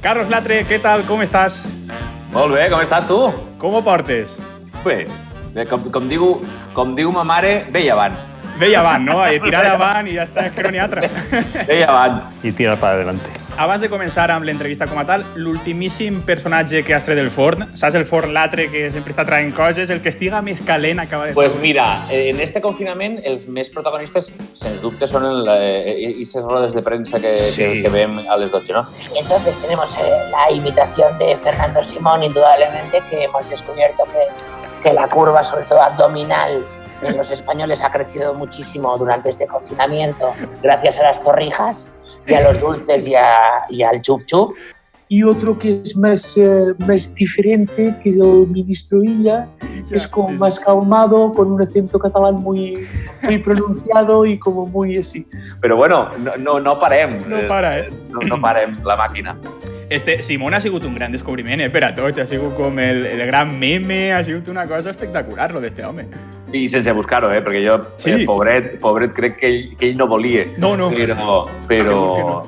Carlos Latre, què tal? Com estàs? Molt bé, com estàs tu? Com ho portes? Bé, com diu ma mare, bé i avant. Bé i avant, no? Tirar avant i ja està, és que no n'hi ha altra. Bé i avant. I tirar para adelante. Abans de començar amb l'entrevista com a tal, l'ultimíssim personatge que has tret del forn, saps el forn Latre que sempre està traient coses, el que estiga més calent acaba de... Pues mira, en este confinament els més protagonistes, sens dubte, són aquestes rodes de premsa que veiem a les 12, ¿no? Y entonces tenemos la imitación de Fernando Simón, indudablemente, que hemos descubierto que la curva, sobre todo abdominal, en los españoles ha crecido muchísimo durante este confinamiento, gracias a las torrijas y a los dulces y al chup chup. Y otro que es más diferente, que es el ministro Illa, que es como más calmado, con un acento catalán muy pronunciado y como muy así. Però bueno, no parem. No para, eh? No parem la màquina. Simón ha sigut un gran descobriment per a tots, ha sigut com el gran meme, ha sigut una cosa espectacular, lo d'este home. I sense buscar-ho, perquè jo, pobret, crec que ell no volia. No. Però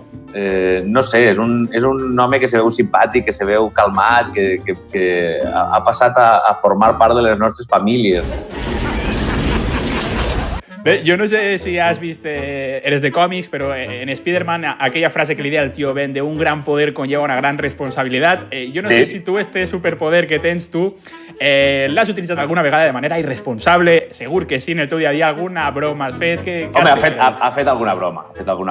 no sé, és un home que se veu simpàtic, que se veu calmat, que ha passat a formar part de les nostres famílies. Bé, jo no sé si has vist, eres de còmics, però en Spider-Man aquella frase que li deia al tio Ben de un gran poder conlleva una gran responsabilitat. Jo no sé si tu este superpoder que tens tu l'has utilitzat alguna vegada de manera irresponsable. Segur que sí, en el teu dia a dia alguna broma has fet. Home, ha fet alguna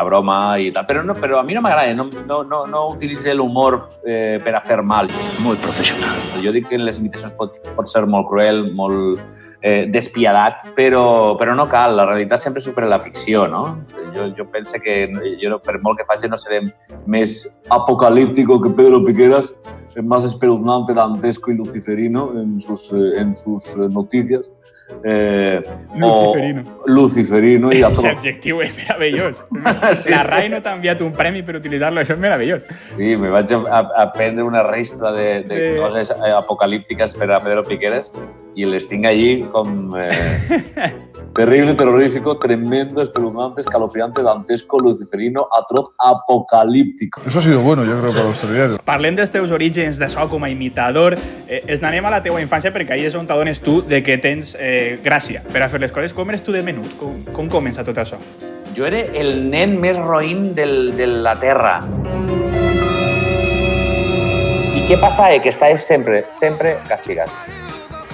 broma i tal, però a mi no m'agrada, no utilitza l'humor per a fer mal. Muy profesional. Jo dic que en les imitacions pot ser molt cruel, molt despiadat, però no cal. La realitat sempre supera la ficció, no? Jo penso que jo, per molt que faig, no seré més apocalíptico que Pedro Piqueras, más espeluznante, dantesco y luciferino en sus noticias. Luciferino. I Ese adjectiu és meravellós. La RAI no t'ha enviat un premi per utilitzar-lo, això és meravellós. Sí, me vaig a prendre una resta de coses apocalíptiques per a Pedro Piqueras i les tinc allí com terrible, terrorífico, tremendo, espeluznante, escalofriante, dantesco, luciferino, atroz, apocalíptico. Eso ha sido bueno, yo creo, para los telediarios. Parlem dels teus orígens de so com a imitador. N'anem a la teua infància perquè ahir és on t'adones tu de que tens gràcia per a fer les coses. Com eres tu de menut? Com comença tot això? Jo era el nen més roïn de la terra. I què passa? Que estava sempre castigat.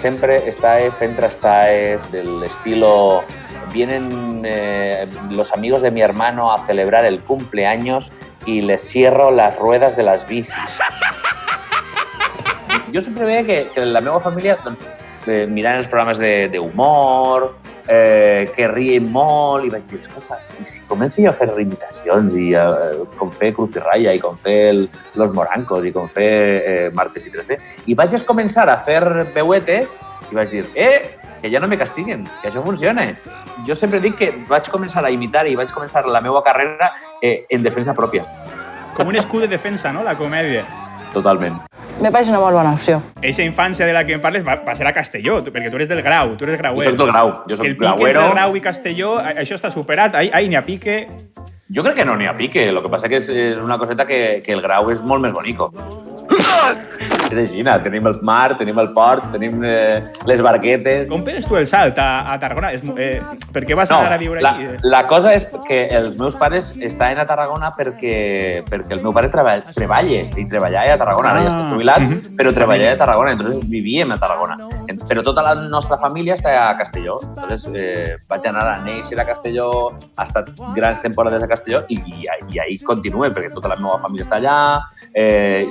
Siempre está fent trastaes del estilo, vienen los amigos de mi hermano a celebrar el cumpleaños y les cierro las ruedas de las bicis. Jo sempre veia que la meva família, mirant els programes d'humor, que rien molt, i vaig dir, escolta, i si començo jo a fer imitacions, i com fer Cruz i Raya, i com fer Los Morancos, i com fer Martes i 13, i vaig començar a fer veuetes, i vaig dir, que ja no me castiguen, que això funciona. Jo sempre dic que vaig començar a imitar i vaig començar la meva carrera en defensa pròpia. Com un escut de defensa, no?, la comèdia. Totalment. Me parece una molt bona opció. Eixa infància de la que em parles va ser a Castelló, perquè tu eres del Grau, tu eres grauer. Jo soc del Grau, jo soc grauero. El pique entre Grau i Castelló, això està superat, ahí n'hi ha pique. Jo crec que no n'hi ha pique, el que passa que és una coseta que el Grau és molt més bonico. És així, tenim el mar, tenim el port, tenim les barquetes... Com pegues tu el salt a Tarragona? Per què vas anar a viure aquí? La cosa és que els meus pares estaven a Tarragona perquè el meu pare treballa i treballava a Tarragona. Ara ja està jubilat, però treballava a Tarragona, entonces vivíem a Tarragona. Però tota la nostra família està a Castelló. Entonces vaig anar a néixer a Castelló, ha estat grans temporades a Castelló i ahí continuem, perquè tota la meva família està allà.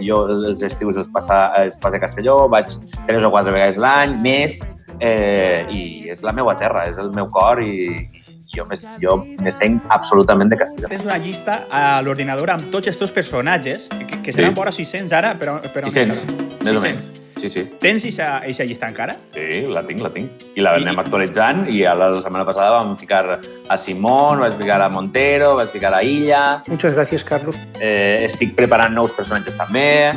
Jo els estius els passo a Castelló, vaig 3 o 4 vegades l'any, més, i és la meva terra, és el meu cor i jo me sent absolutament de Castelló. Tens una llista a l'ordinador amb tots els teus personatges, que seran vora 600 ara, però... 600, més o menys. Sí. Tens eixa llista encara? Sí, la tinc. I la anem actualitzant i la setmana passada vam ficar a Simón, vaig ficar a Montero, vaig ficar a Illa... Muchas gracias, Carlos. Estic preparant nous personatges també...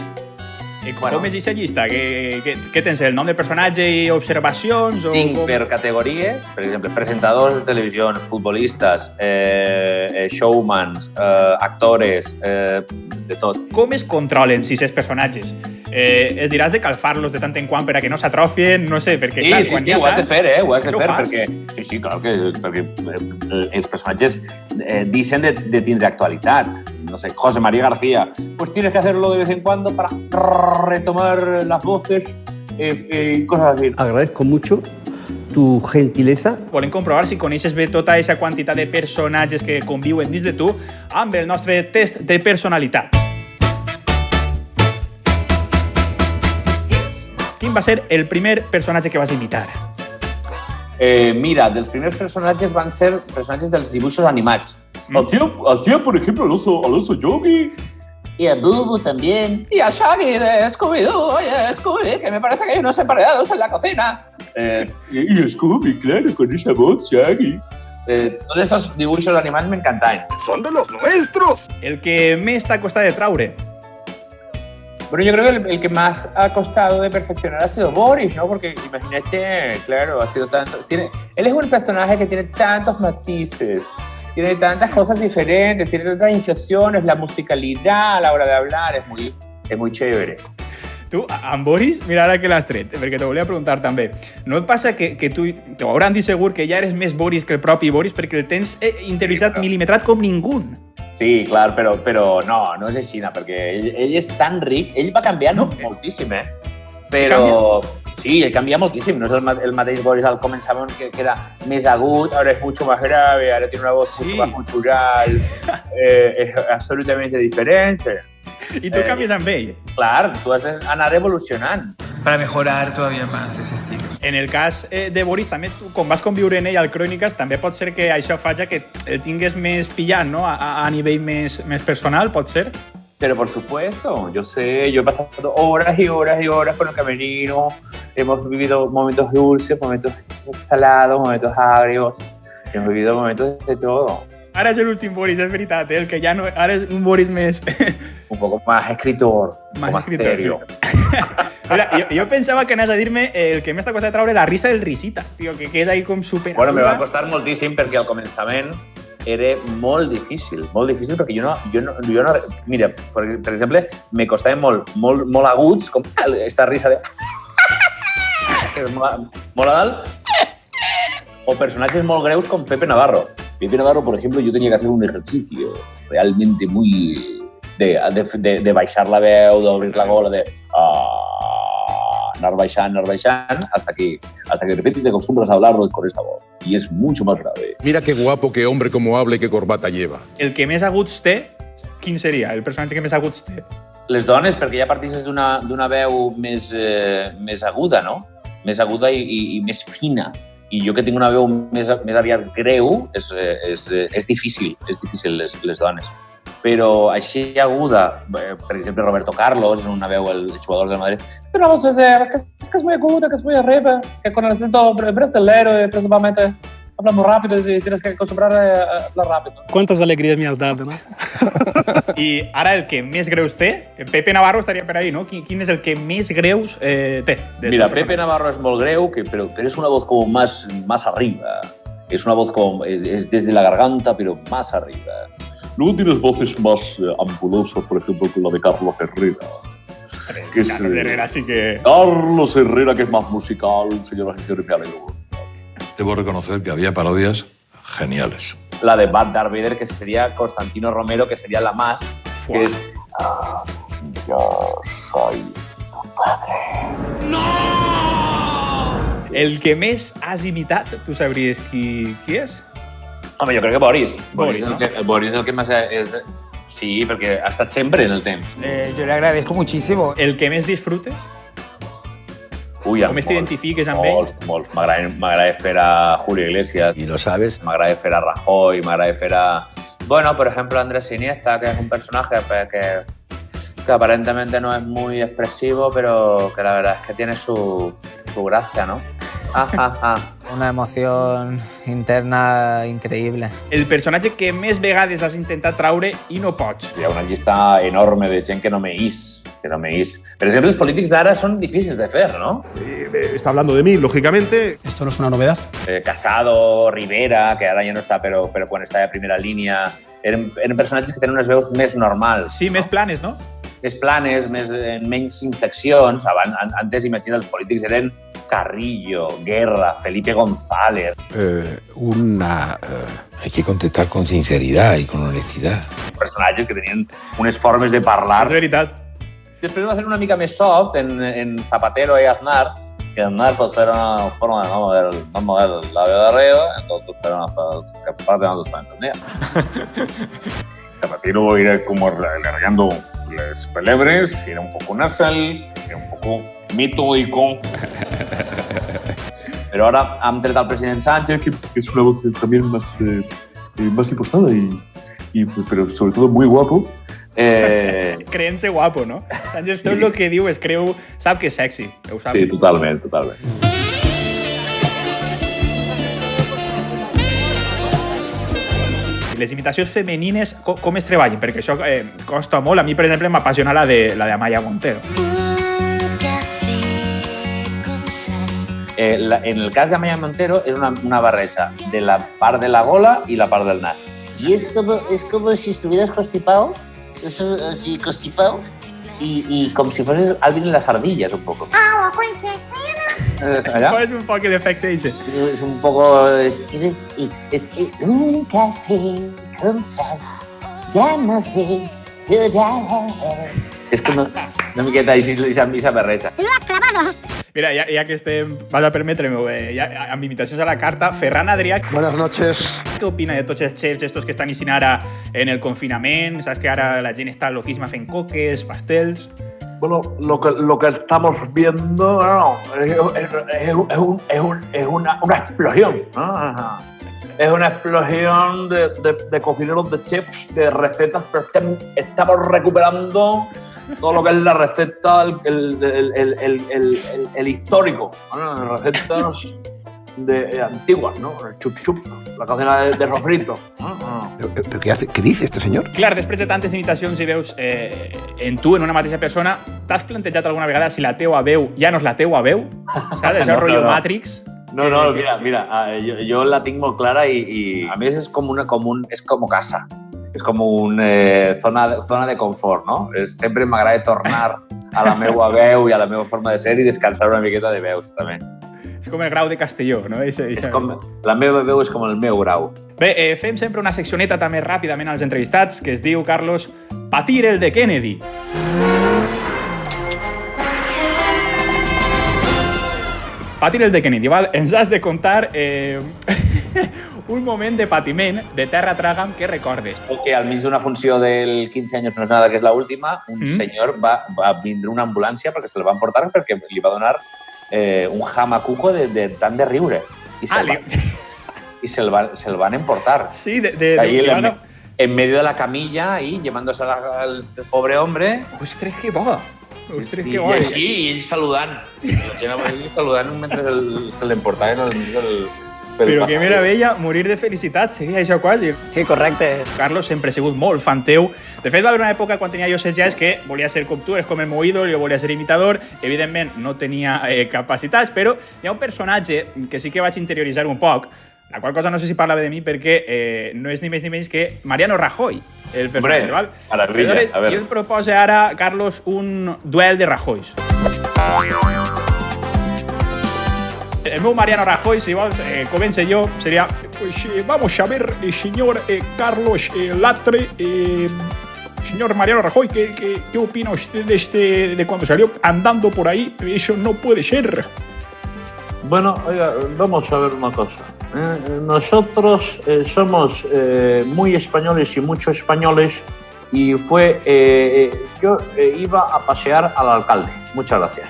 Com és aquesta llista? Què tens? El nom de personatge i observacions? Tinc per categories, per exemple, presentadors de televisió, futbolistes, showmans, actores, de tot. Com es controlen si aquests personatges? Es diràs de calfar-los de tant en quant per a que no s'atrofien? No sé, perquè clar, quan ho has de fer, ho has de fer, perquè... Sí, clar, perquè els personatges dicen de tindre actualitat. No sé, José María García, pues tienes que hacerlo de vez en cuando para retomar las voces y cosas así. Agradezco mucho tu gentileza. Volem comprovar si coneixes bé tota aquesta quantitat de personatges que conviuen dins de tu amb el nostre test de personalitat. Quin va ser el primer personatge que vas imitar? Mira, dels primers personatges van ser personatges dels dibuixos animats. Hacía, por ejemplo, al oso Yogi. Y a Bubu también. Y a Shaggy de Scooby-Doo. Oye, Scooby, que me parece que hay unos emparedados en la cocina. Y a Scooby, claro, con esa voz, Shaggy. Tots estos dibuixos animats m'encantaven. ¡Son de los nuestros! El que més t'ha costat de traure? Bueno, yo creo que el que más ha costado de perfeccionar ha sido Boris, ¿no? Porque imagínate, claro, ha sido tanto... Él es un personaje que tiene tantos matices, tiene tantas cosas diferentes, tiene tantas inflexiones, la musicalidad a la hora de hablar es muy chévere. Tu, amb Boris, mira ara que l'has tret, perquè te volia preguntar també. No et passa que tu, t'ho hauran dit segur que ja eres més Boris que el propi Boris perquè el tens interioritzat, milimetrat com ningú? Sí, clar, però no és així, perquè ell és tan ric, ell va canviant moltíssim, però... Sí, ell canvia moltíssim, no és el mateix Boris al començament que era més agut, ara és mucho más grave, ara tiene una voz mucho más cultural, és absolutamente diferente. I tu canvies amb ell. Clar, tu has d'anar evolucionant. Para mejorar todavía más ese estilo. En el cas de Boris, també tu, quan vas conviure en ell al Cròniques, també pot ser que això faci que el tingues més pillant, ¿no? A nivell més personal, pot ser? Pero por supuesto, yo sé, yo he pasado horas y horas y horas con el camerino, hemos vivido momentos dulces, momentos salados, momentos agrios, hemos vivido momentos de todo. Ara és l'últim Boris, és veritat, el que ja no... Ara és un Boris més... Un poco más escritor, más serio. Sí. Mira, jo pensava que anaves a dir-me el que m'està costant treure la risa del Risitas, tio, que és ahí com super... Bueno, me va costar moltíssim perquè al començament era molt difícil perquè jo no... Mira, per exemple, me costava molt aguts, com esta risa de... que és molt alt, o personatges molt greus com Pepe Navarro. Pepe Navarro, por ejemplo, yo tenía que hacer un ejercicio realmente muy... de baixar la veu, d'obrir la gola, de... anar baixant, hasta que de repente te acostumbras a hablarlo con esa voz. Y es mucho más grave. Mira qué guapo, qué hombre, cómo habla y qué corbata lleva. El que més aguts té, quin seria? El personatge que més aguts té? Les dones, perquè ja partisses d'una veu més aguda, no? Més aguda i més fina. I jo que tinc una veu més aviat greu, és difícil les dones. Però així aguda, per exemple, Roberto Carlos, és una veu, el jugador del Madrid, pero vamos a hacer, que es muy aguda, que es muy arriba, que con el acento brasileño, principalmente, hablamos rápido y tienes que acostumbrar a hablar rápido. ¿Cuántas alegrías me has dado, no? I ara el que més greus té, Pepe Navarro estaria per ahí, no? Quin és el que més greus té? Mira, Pepe Navarro es molt greu, pero es una voz como más arriba. Es una voz como, es desde la garganta, pero más arriba. Luego tienes voces más ambulosas, por ejemplo, que la de Carlos Herrera. Ostras, Carlos Herrera sí que... Carlos Herrera, que es más musical, señoras y señores, me alegro. Debo reconocer que había parodias geniales. La de Bad Darth Vader, que sería Constantino Romero, que sería la más, que es... yo soy tu padre. ¡No! El que més has imitat, tu sabries qui és? Home, jo crec que Boris. Boris, ¿no? Boris és el que més és... Sí, perquè ha estat sempre en el temps. Yo le agradezco muchísimo. El que més disfrutes? Ui, com t'identifiques amb ell? Molts. M'agrada fer a Julio Iglesias. ¿Y lo sabes? M'agrada fer a Rajoy, m'agrada fer a... Bueno, por ejemplo, Andrés Iniesta, que es un personaje que aparentemente no es muy expresivo, pero que la verdad es que tiene su gracia, ¿no? Una emoción interna increïble. El personatge que més vegades has intentat traure i no pots. Hi ha una llista enorme de gent que no me is. que no m'eix. Per exemple, els polítics d'ara són difícils de fer, no? Está hablando de mí, lógicamente. Esto no es una novedad. Casado, Rivera, que ara ja no està, però quan estava a primera línia, eren personatges que tenen unes veus més normals. Sí, més planes, no? Més planes, menys inflexions. Antes, imagina, els polítics eren Carrillo, Guerra, Felipe González. Hay que contestar con sinceridad y con honestidad. Personatges que tenien unes formes de parlar. És veritat. Després va ser una mica més soft en Zapatero y Aznar, que Aznar pues era una forma de no mover el labio de arriba, entonces era una parte no se entendía. Zapatero era como alargando las palabras, era un poco nasal, era un poco metódico. Pero ahora han tret al president Sánchez, que es una voz también más impostada pero sobre todo muy guapo. Creen-se guapo, no? Sánchez, tot el que diu es creu... Sap que és sexy. Ho sap. Sí, totalment, totalment. Les imitacions femenines, com es treballen? Perquè això costa molt. A mi, per exemple, m'apassiona la de Amaya Montero. En el cas d'Amaya Montero és una barreja de la part de la gola i la part del nas. Y es como si estuvieras constipado, así constipado, y como si fueses alguien en las ardillas, un poco. ¿Allá? Es un poco de efecto ese. Es un poco... un café con sal, ya no sé llorar. És com una miqueta així, aquesta barreja. ¡Lo ha clavado! Mira, ja que estem, vas a permetre-m'ho, amb invitacions a la carta, Ferran Adrià... Buenas noches. Què opina de tots els xefs estos que estan iniciant ara en el confinament? Saps que ara la gent està loquísima fent coques, pastels... Bueno, lo que estamos viendo es una explosión, ¿no? Es una explosión de cocineros, de chefs, de recetas, pero estamos recuperando todo lo que es la receta, el histórico, ¿no? Recetas antiguas, ¿no? El chup-chup, la cocina de sofrito. ¿Pero qué dice este señor? Clar, després de tantes imitacions i veus en tu, en una mateixa persona, t'has plantejat alguna vegada si la teua veu ja no és la teua veu? Saps? Això rotllo Matrix. No, mira, jo la tinc molt clara i a més és com casa. És com una zona de confort, no? Sempre m'agrada tornar a la meva veu i a la meva forma de ser i descansar una miqueta de veus, també. És com el grau de Castelló, no? La meva veu és com el meu grau. Bé, fem sempre una seccioneta també ràpidament als entrevistats que es diu, Carlos, Patir el de Kennedy. Patir el de Kennedy, val? Ens has de contar un moment de patiment de Terra Tràgam que recordes. Que al mig d'una funció del 15 anys no és nada, que és l'última, un senyor va vindre una ambulància perquè se la van portar perquè li va donar un jamacuco de tant de riure. I se'l van emportar. Sí, en medio de la camilla y llevándose al pobre hombre. Ostres, que bo! Ostres, que bo! I ell saludant. Ell saludant mentre se l'emportaven al mig del... Però que meravella, morir de felicitat, seria això quasi. Sí, correcte. Carlos sempre ha sigut molt fan teu. De fet, va haver una època quan tenia jo 16 anys que volia ser com tu, eres com el meu ídol, jo volia ser imitador. Evidentment, no tenia capacitats, però hi ha un personatge que sí que vaig interioritzar un poc, la qual cosa no sé si parlava de mi perquè no és ni més ni menys que Mariano Rajoy, el personatge. Hombre, maravilla, a ver. Jo et proposo ara, Carlos, un duel de Rajoys. El meu Mariano Rajoy, si vols, comença jo, sería, pues vamos a ver, señor Carlos Latre, señor Mariano Rajoy, ¿qué opina usted de cuando salió andando por ahí? Eso no puede ser. Bueno, oiga, vamos a ver una cosa. Nosotros somos muy españoles y muchos españoles y yo iba a pasear al alcalde. Muchas gracias.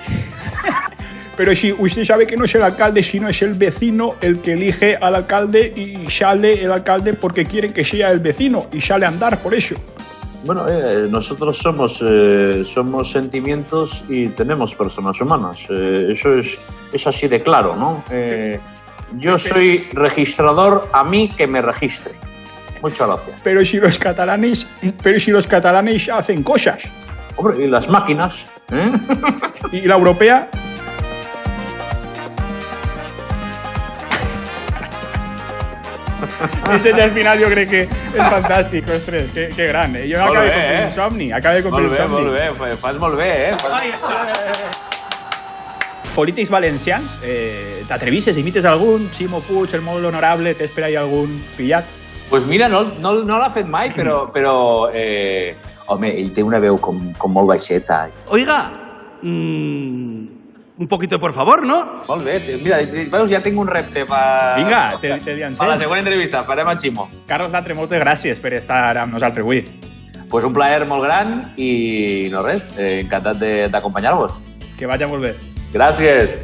Pero si usted sabe que no es el alcalde, sino es el vecino el que elige al alcalde y sale el alcalde porque quiere que sea el vecino y sale a andar por eso. Bueno, nosotros somos sentimientos y tenemos personas humanas. Eso es así de claro, ¿no? Yo soy registrador, a mí que me registre. Muchas gracias. Pero si los catalanes hacen cosas. Hombre, y las máquinas. ¿Y la europea? Ese ya al final jo crec que és fantàstic, ostres, que gran. Jo acabo de complir un somni, acabo de complir un somni. Molt bé, fas molt bé, Polítics valencians, t'atrevisses, imites algun? Ximo Puig, el molt honorable, tens per ahí algun pillat? Pues mira, no l'ha fet mai, però home, ell té una veu com molt baixeta. Oiga, un poquito, por favor, ¿no? Molt bé. Mira, veus, ja tinc un repte per... Vinga, te llancem. Per la següent entrevista, farem a Ximo. Carlos Latre, moltes gràcies per estar amb nosaltres avui. Pues un plaer molt gran i no res, encantat d'acompanyar-vos. Que vagi molt bé. Gràcies.